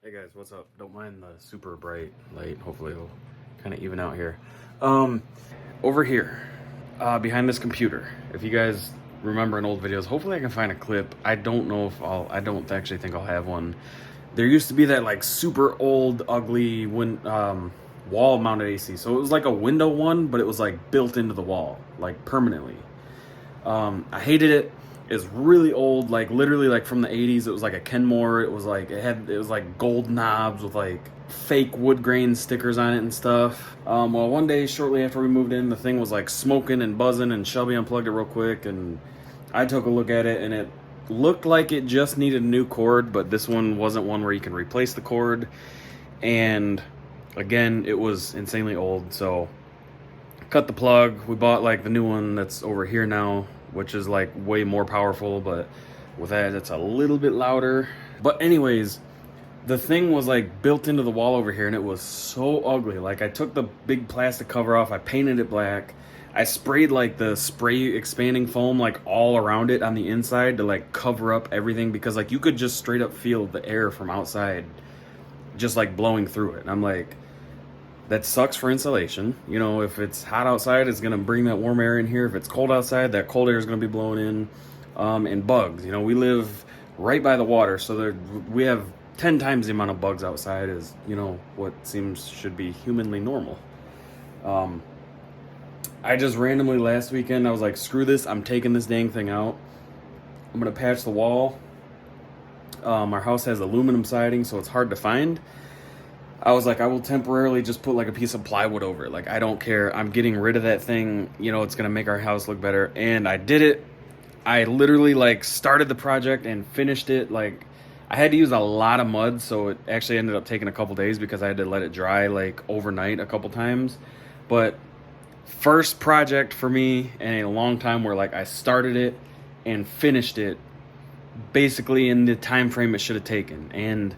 Hey guys, what's up? Don't mind the super bright light. Hopefully it'll kind of even out here. Over here, behind this computer. If you guys remember in old videos, hopefully I can find a clip. I don't know if I don't actually think I'll have one. There used to be that like super old, ugly wall-mounted AC. So it was like a window one, but it was like built into the wall, like permanently. I hated it. It's really old, like literally like from the 80s. It was like a Kenmore. It was like gold knobs with like fake wood grain stickers on it and stuff. Well, one day shortly after we moved in, the thing was like smoking and buzzing, and Shelby unplugged it real quick, and I took a look at it, and it looked like it just needed a new cord, but this one wasn't one where you can replace the cord. And again, it was insanely old, so cut the plug. We bought like the new one that's over here now, which is like way more powerful, but with that it's a little bit louder. But anyways, the thing was like built into the wall over here, and it was so ugly. Like, I took the big plastic cover off, I painted it black, I sprayed like the spray expanding foam like all around it on the inside to like cover up everything, because like you could just straight up feel the air from outside just like blowing through it. And I'm like, that sucks for insulation. You know, if it's hot outside, it's gonna bring that warm air in here. If it's cold outside, that cold air is gonna be blowing in. And bugs. You know, we live right by the water, so we have 10 times the amount of bugs outside as, you know, what should be humanly normal. I just randomly last weekend, I was like, screw this, I'm taking this dang thing out. I'm gonna patch the wall. Our house has aluminum siding, so it's hard to find. I was like, I will temporarily just put like a piece of plywood over it. Like, I don't care. I'm getting rid of that thing. You know, it's going to make our house look better. And I did it. I literally like started the project and finished it. Like, I had to use a lot of mud, so it actually ended up taking a couple days because I had to let it dry like overnight a couple times. But first project for me in a long time where like I started it and finished it basically in the time frame it should have taken. And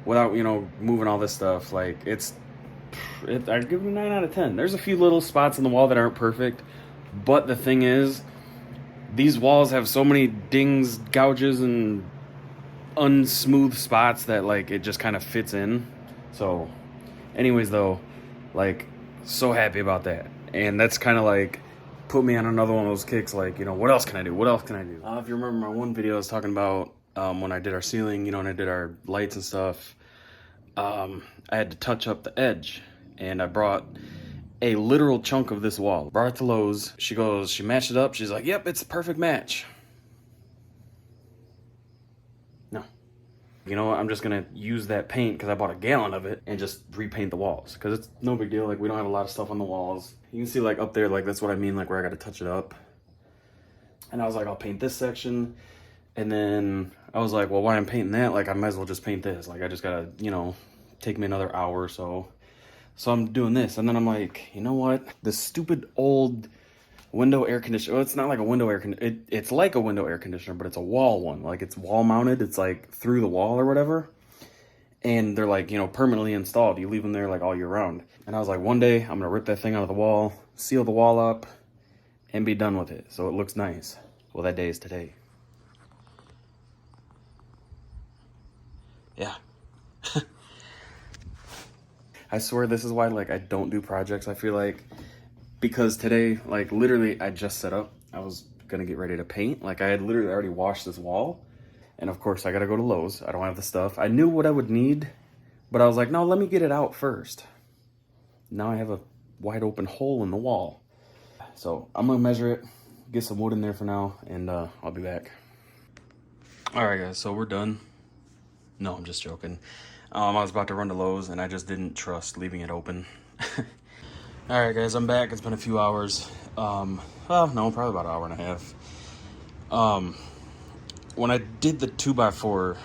without, you know, moving all this stuff, like I'd give it a 9 out of 10. There's a few little spots in the wall that aren't perfect, but the thing is, these walls have so many dings, gouges, and unsmooth spots that like it just kind of fits in. So anyways though, like, so happy about that. And that's kind of like put me on another one of those kicks, like, you know, what else can I do? If you remember my one video, I was talking about when I did our ceiling, you know, and I did our lights and stuff, I had to touch up the edge, and I brought a literal chunk of this wall. Brought it to Lowe's. She matched it up. She's like, yep, it's a perfect match. No. You know what? I'm just gonna use that paint, because I bought a gallon of it, and just repaint the walls, because it's no big deal. Like, we don't have a lot of stuff on the walls. You can see like up there, like that's what I mean, like where I gotta touch it up. And I was like, I'll paint this section. And then I was like, well, why I'm painting that? Like, I might as well just paint this. Like, I just gotta, you know, take me another hour or so. So I'm doing this. And then I'm like, you know what? This stupid old window air conditioner. Well, it's not like a window air conditioner. It's like a window air conditioner, but it's a wall one. Like, it's wall mounted. It's like through the wall or whatever. And they're like, you know, permanently installed. You leave them there like all year round. And I was like, one day I'm gonna rip that thing out of the wall, seal the wall up, and be done with it, so it looks nice. Well, that day is today. Yeah. I swear this is why, like, I don't do projects. I feel like, because today, like, literally I just set up. I was gonna get ready to paint. Like, I had literally already washed this wall. And of course I gotta go to Lowe's. I don't have the stuff. I knew what I would need, but I was like, no, let me get it out first. Now I have a wide open hole in the wall. So I'm gonna measure it, get some wood in there for now, and I'll be back. All right, guys, so we're done. No, I'm just joking. I was about to run to Lowe's, and I just didn't trust leaving it open. All right, guys, I'm back. It's been a few hours. Well, no, probably about an hour and a half. When I did the 2x4,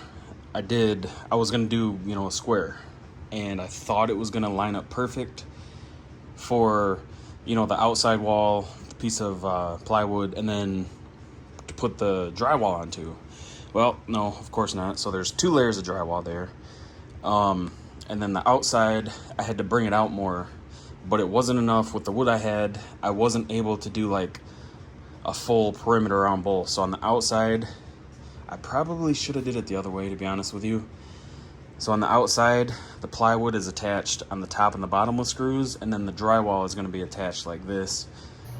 I was gonna do, you know, a square, and I thought it was gonna line up perfect for, you know, the outside wall, the piece of plywood, and then to put the drywall onto. Well, no, of course not. So there's 2 layers of drywall there. And then the outside, I had to bring it out more, but it wasn't enough with the wood I had. I wasn't able to do like a full perimeter around both. So on the outside, I probably should have did it the other way, to be honest with you. So on the outside, the plywood is attached on the top and the bottom with screws, and then the drywall is gonna be attached like this.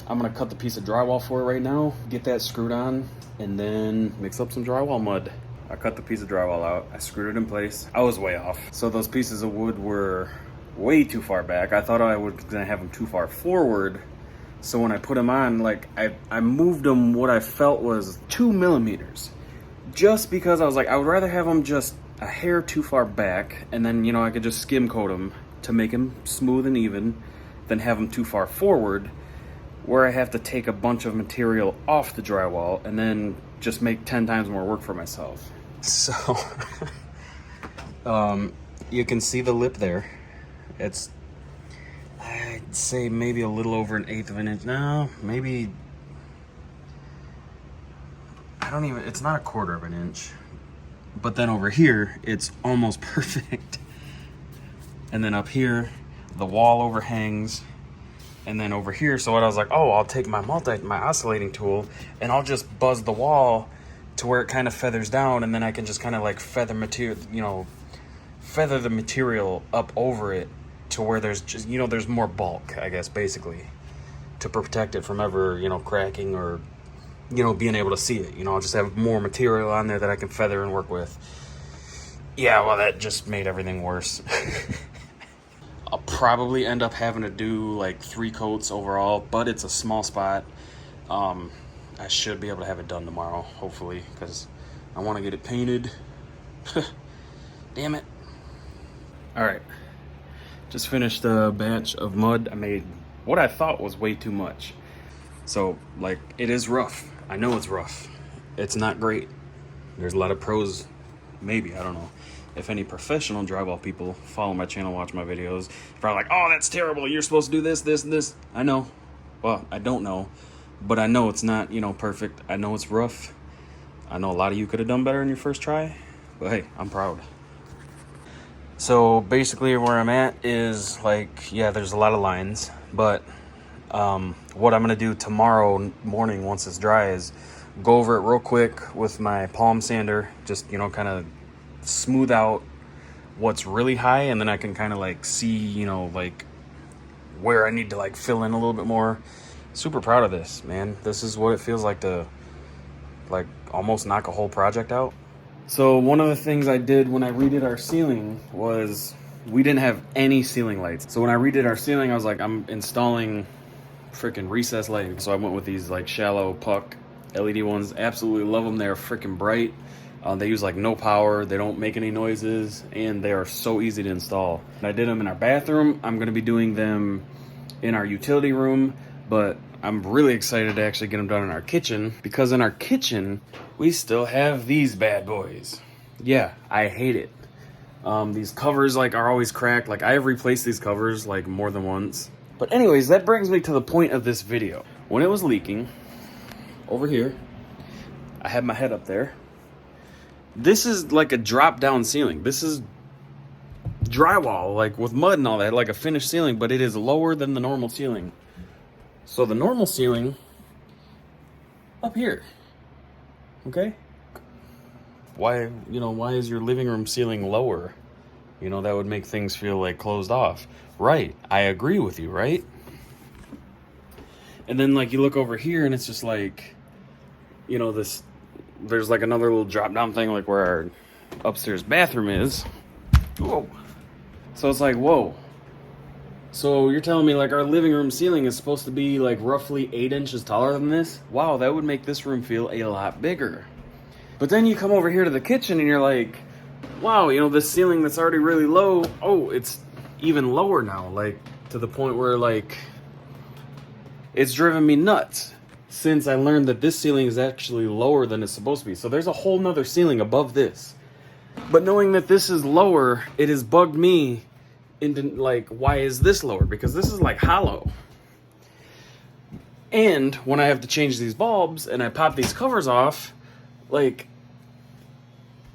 I'm gonna cut the piece of drywall for it right now, get that screwed on, and then mix up some drywall mud. I cut the piece of drywall out, I screwed it in place. I was way off. So those pieces of wood were way too far back. I thought I was gonna have them too far forward. So when I put them on, like I moved them what I felt was 2 millimeters. Just because I was like, I would rather have them just a hair too far back, and then, you know, I could just skim coat them to make them smooth and even, than have them too far forward, where I have to take a bunch of material off the drywall and then just make 10 times more work for myself. So, you can see the lip there. It's, I'd say maybe a little over 1/8 of an inch. No, maybe, I don't even, it's not 1/4 of an inch. But then over here, it's almost perfect. And then up here, the wall overhangs. And then over here, so what I was like, oh, I'll take my oscillating tool and I'll just buzz the wall to where it kind of feathers down, and then I can just kind of like feather the material up over it to where there's just, you know, there's more bulk, I guess, basically, to protect it from ever, you know, cracking or, you know, being able to see it. You know, I'll just have more material on there that I can feather and work with. Yeah, well, that just made everything worse. I'll probably end up having to do like 3 coats overall, but it's a small spot. I should be able to have it done tomorrow, hopefully, because I want to get it painted. Damn it. All right, just finished a batch of mud. I made what I thought was way too much. So, like, it is rough. I know it's rough. It's not great. There's a lot of pros, maybe, I don't know. If any professional drywall people follow my channel, watch my videos, probably like, oh, that's terrible. You're supposed to do this, this, and this. I know. Well, I don't know. But I know it's not, you know, perfect. I know it's rough. I know a lot of you could have done better in your first try. But hey, I'm proud. So basically where I'm at is like, yeah, there's a lot of lines. But what I'm going to do tomorrow morning once it's dry is go over it real quick with my palm sander. Just, you know, kind of smooth out what's really high, and then I can kind of like see, you know, like where I need to like fill in a little bit more. Super proud of this, man. This is what it feels like to like almost knock a whole project out. So one of the things I did when I redid our ceiling was we didn't have any ceiling lights. So when I redid our ceiling, I was like, I'm installing freaking recessed lighting. So I went with these like shallow puck LED ones. Absolutely love them. They're freaking bright. They use like no power, they don't make any noises, and they are so easy to install. I did them in our bathroom. I'm gonna be doing them in our utility room, but I'm really excited to actually get them done in our kitchen, because in our kitchen, we still have these bad boys. Yeah, I hate it. These covers like are always cracked. Like I have replaced these covers like more than once. But anyways, that brings me to the point of this video. When it was leaking, over here, I had my head up there. This is like a drop down ceiling. This is drywall, like with mud and all that, like a finished ceiling, but it is lower than the normal ceiling. So the normal ceiling up here, okay? Why, you know, why is your living room ceiling lower? You know, that would make things feel like closed off. Right, I agree with you, right? And then like you look over here and it's just like, you know, this, there's like another little drop down thing like where our upstairs bathroom is. Whoa. So it's like, whoa. So you're telling me like our living room ceiling is supposed to be like roughly 8 inches taller than this? Wow, that would make this room feel a lot bigger. But then you come over here to the kitchen and you're like, wow, you know, this ceiling that's already really low, oh, it's even lower now, like to the point where like it's driven me nuts since I learned that this ceiling is actually lower than it's supposed to be. So there's a whole nother ceiling above this. But knowing that this is lower, it has bugged me into like, why is this lower? Because this is like hollow. And when I have to change these bulbs and I pop these covers off, like,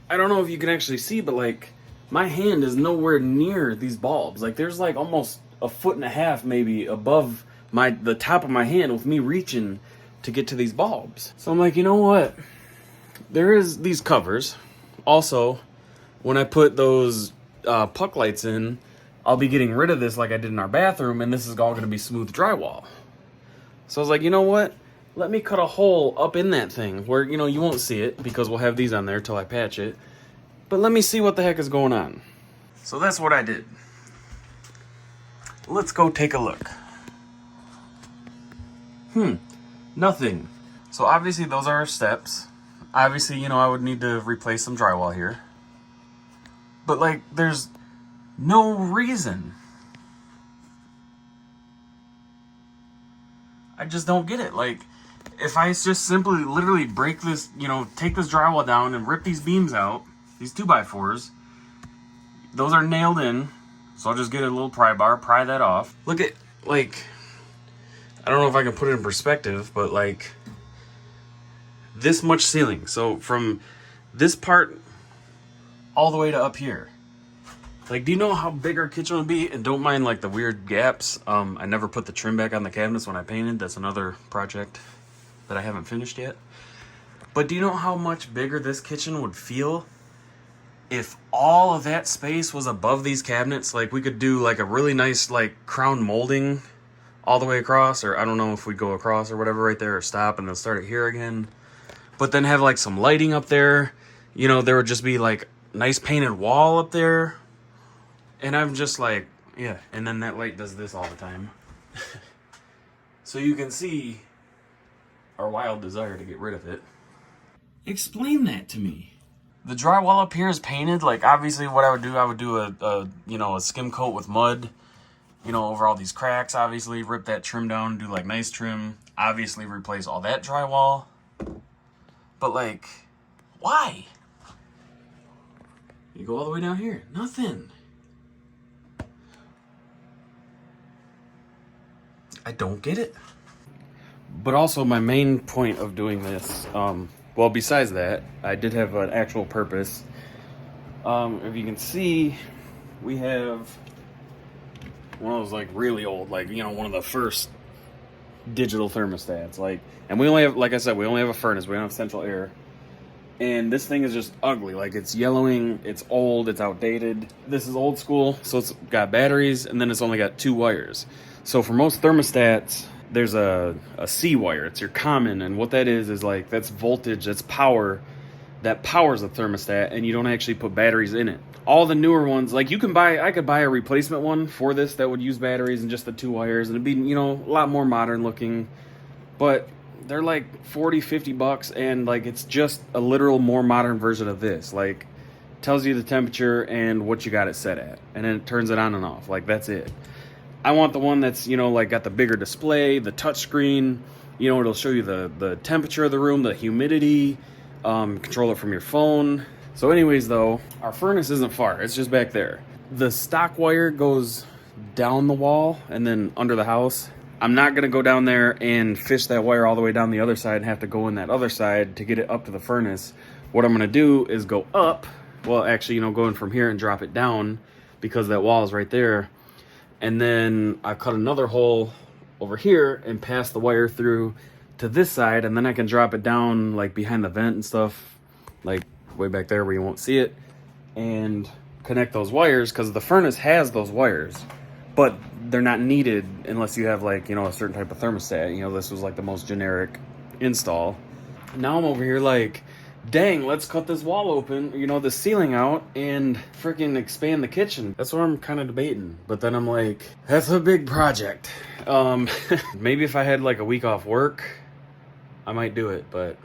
I don't know if you can actually see, but like my hand is nowhere near these bulbs. Like there's like almost 1.5 feet maybe above the top of my hand with me reaching to get to these bulbs. So I'm like, you know what? There is these covers. Also, when I put those puck lights in, I'll be getting rid of this like I did in our bathroom, and this is all going to be smooth drywall. So I was like, you know what? Let me cut a hole up in that thing where, you know, you won't see it because we'll have these on there till I patch it. But let me see what the heck is going on. So that's what I did. Let's go take a look. Nothing. So obviously those are our steps. Obviously, you know, I would need to replace some drywall here. But like, there's no reason. I just don't get it. Like, if I just simply literally break this, you know, take this drywall down and rip these beams out, these 2x4s, those are nailed in. So I'll just get a little pry bar, pry that off. Look at, like, I don't know if I can put it in perspective, but like, this much ceiling. So from this part all the way to up here. Like, do you know how big our kitchen would be? And don't mind like the weird gaps. I never put the trim back on the cabinets when I painted. That's another project that I haven't finished yet. But do you know how much bigger this kitchen would feel if all of that space was above these cabinets? Like, we could do like a really nice like crown molding all the way across, or I don't know if we go across or whatever right there, or stop and then start it here again. But then have like some lighting up there. You know, there would just be like nice painted wall up there. And I'm just like, yeah. And then that light does this all the time. So you can see our wild desire to get rid of it. Explain that to me. The drywall up here is painted. Like, obviously what I would do a you know, a skim coat with mud, you know, over all these cracks. Obviously rip that trim down, do like nice trim. Obviously replace all that drywall. But like, why? You go all the way down here, nothing. I don't get it. But also my main point of doing this, well, besides that, I did have an actual purpose. If you can see, we have one of those like really old, like, you know, one of the first digital thermostats. Like, and we only have, like I said, we only have a furnace. We don't have central air. And this thing is just ugly. Like, it's yellowing, it's old, it's outdated. This is old school, so it's got batteries, and then it's only got 2 wires. So for most thermostats, there's a C wire. It's your common, and what that is like, that's voltage, that's power, that powers the thermostat, and you don't actually put batteries in it. All the newer ones, like, I could buy a replacement one for this that would use batteries and just the 2 wires, and it'd be, you know, a lot more modern looking, but they're like 40, 50 bucks, and like, it's just a literal more modern version of this. Like, tells you the temperature and what you got it set at, and then it turns it on and off. Like, that's it. I want the one that's, you know, like, got the bigger display, the touch screen, you know, it'll show you the temperature of the room, the humidity, control it from your phone. So anyways, though, our furnace isn't far, it's just back there. The stock wire goes down the wall and then under the house. I'm not gonna go down there and fish that wire all the way down the other side and have to go in that other side to get it up to the furnace. What I'm gonna do is go up, well, actually, you know, going from here and drop it down because that wall is right there. And then I cut another hole over here and pass the wire through to this side, and then I can drop it down like behind the vent and stuff, like way back there where you won't see it, and connect those wires, because the furnace has those wires, but they're not needed unless you have, like, you know, a certain type of thermostat. You know, this was like the most generic install. Now I'm over here like, dang, let's cut this wall open, you know, the ceiling out, and freaking expand the kitchen. That's what I'm kind of debating. But then I'm like, that's a big project. Maybe if I had like a week off work, I might do it, but.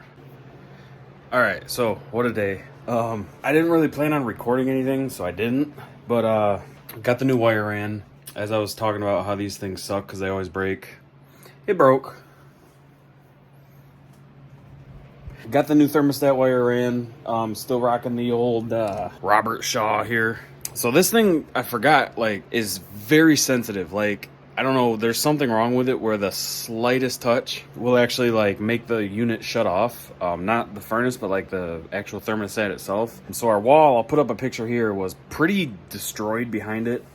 All right, so what a day. I didn't really plan on recording anything, so I didn't. But got the new wire in. As I was talking about how these things suck because they always break. It broke. Got the new thermostat wire in. Still rocking the old Robert Shaw here. So this thing, I forgot, like, is very sensitive. Like, I don't know, there's something wrong with it where the slightest touch will actually, like, make the unit shut off. Not the furnace, but like the actual thermostat itself. And so our wall, I'll put up a picture here, was pretty destroyed behind it.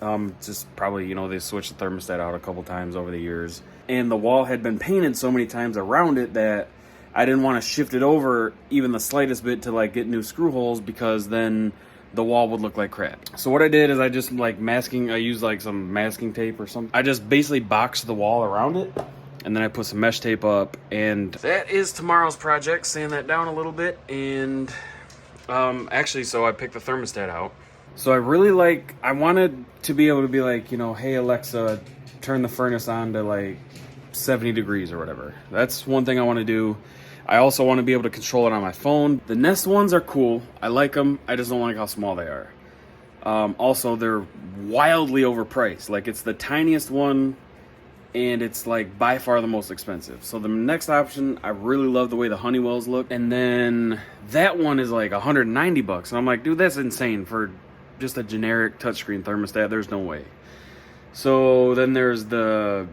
Just probably, you know, they switched the thermostat out a couple times over the years. And the wall had been painted so many times around it that I didn't want to shift it over even the slightest bit to like get new screw holes, because then the wall would look like crap. So what I did is I just like I used like some masking tape or something. I just basically boxed the wall around it, and then I put some mesh tape up, and that is tomorrow's project. Sand that down a little bit, and actually, so I picked the thermostat out. So I wanted to be able to be like, you know, hey Alexa, turn the furnace on to like 70 degrees or whatever. That's one thing I want to do. I also want to be able to control it on my phone. The Nest ones are cool. I like them. I just don't like how small they are. Also, they're wildly overpriced. Like, it's the tiniest one, and it's like by far the most expensive. So the next option, I really love the way the Honeywells look. And then that one is like 190 bucks. And I'm like, dude, that's insane for just a generic touchscreen thermostat. There's no way. So then there's the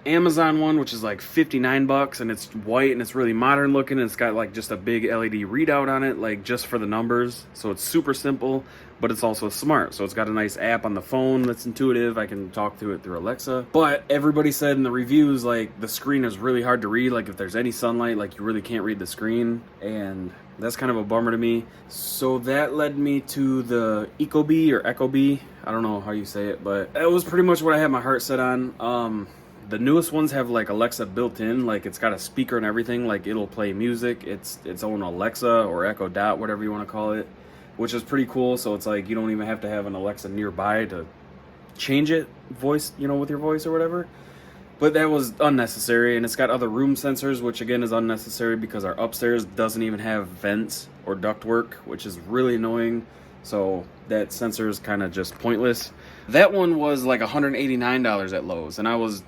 Amazon one, which is like 59 bucks, and it's white and it's really modern looking, and it's got like just a big LED readout on it, like just for the numbers. So it's super simple, but it's also smart. So it's got a nice app on the phone that's intuitive. I can talk to it through Alexa. But everybody said in the reviews, like, the screen is really hard to read. Like, if there's any sunlight, like, you really can't read the screen, and that's kind of a bummer to me. So that led me to the Ecobee or Ecobee. I don't know how you say it, but that was pretty much what I had my heart set on. The newest ones have like Alexa built in, like it's got a speaker and everything, like it'll play music. It's its own Alexa or Echo Dot, whatever you want to call it, which is pretty cool. So it's like you don't even have to have an Alexa nearby to change it voice, you know, with your voice or whatever. But that was unnecessary, and it's got other room sensors, which again is unnecessary because our upstairs doesn't even have vents or ductwork, which is really annoying. So that sensor is kind of just pointless. That one was like $189 at Lowe's, and I was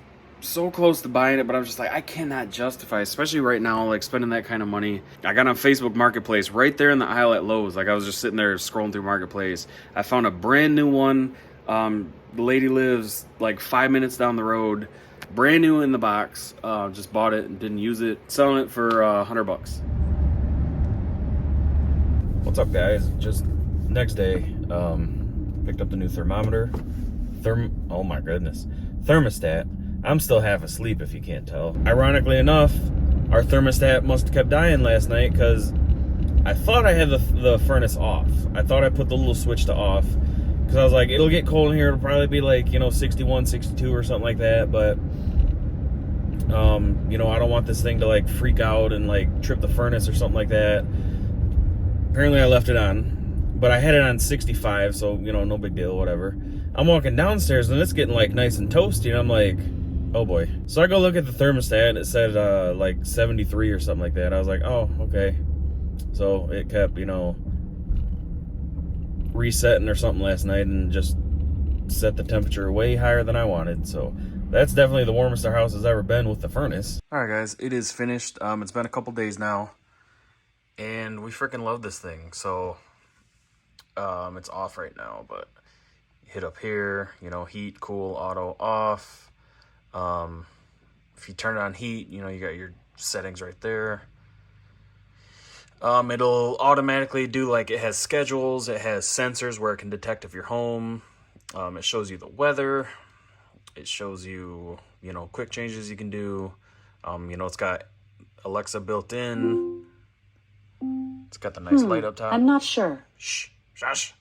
so close to buying it, but I was just like, I cannot justify, especially right now, like spending that kind of money. I got on Facebook Marketplace right there in the aisle at Lowe's. Like, I was just sitting there scrolling through Marketplace. I found a brand new one. The lady lives like 5 minutes down the road, brand new in the box. Just bought it and didn't use it. Selling it for $100 bucks. What's up, guys? Just next day, picked up the new thermometer. Oh my goodness, thermostat. I'm still half asleep, if you can't tell. Ironically enough, our thermostat must have kept dying last night because I thought I had the furnace off. I thought I put the little switch to off because I was like, it'll get cold in here. It'll probably be like, you know, 61, 62 or something like that. But, you know, I don't want this thing to like freak out and like trip the furnace or something like that. Apparently I left it on, but I had it on 65, so, you know, no big deal, whatever. I'm walking downstairs and it's getting like nice and toasty, and I'm like, oh boy. So I go look at the thermostat and it said like 73 or something like that. I was like, oh, okay. So it kept, you know, resetting or something last night and just set the temperature way higher than I wanted. So that's definitely the warmest our house has ever been with the furnace. All right, guys, it is finished. It's been a couple days now, and we freaking love this thing. So it's off right now, but hit up here, you know, heat, cool, auto, off. If you turn it on heat, you know, you got your settings right there. It'll automatically do, like, it has schedules, it has sensors where it can detect if you're home. It shows you the weather. It shows you, you know, quick changes you can do. You know, it's got Alexa built in. It's got the nice light up top. I'm not sure. Shh, shush.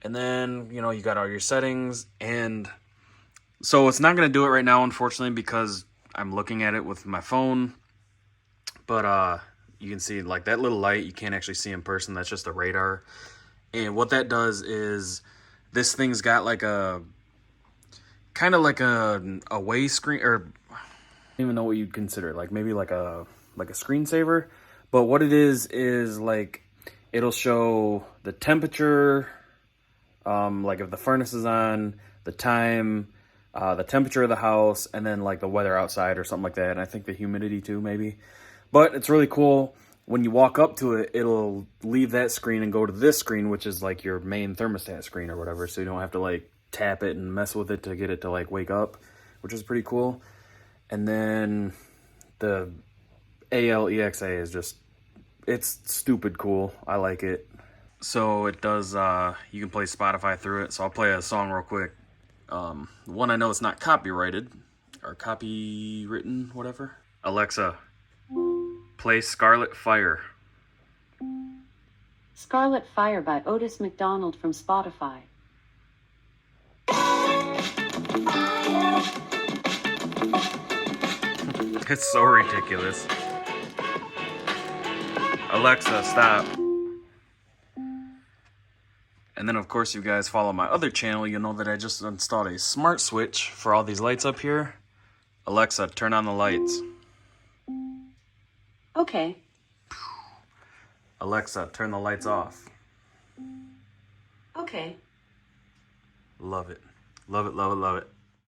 And then, you know, you got all your settings, and so it's not going to do it right now, unfortunately, because I'm looking at it with my phone. But you can see, like, that little light, you can't actually see in person. That's just a radar. And what that does is this thing's got like a kind of like a away screen, or I don't even know what you'd consider, like maybe like a screensaver. But what it is like it'll show the temperature, like if the furnace is on, the time, the temperature of the house, and then like the weather outside or something like that. And I think the humidity too, maybe. But it's really cool. When you walk up to it, it'll leave that screen and go to this screen, which is like your main thermostat screen or whatever. So you don't have to like tap it and mess with it to get it to like wake up, which is pretty cool. And then the ALEXA is just, it's stupid cool. I like it. So it does, you can play Spotify through it. So I'll play a song real quick. One, I know it's not copyrighted or copywritten, whatever. Alexa, play Scarlet Fire. Scarlet Fire by Otis McDonald from Spotify. It's so ridiculous. Alexa, stop. And then of course you guys follow my other channel, you'll know that I just installed a smart switch for all these lights up here. Alexa, turn on the lights. Okay. Alexa, turn the lights off. Okay. Love it. Love it, love it, love it.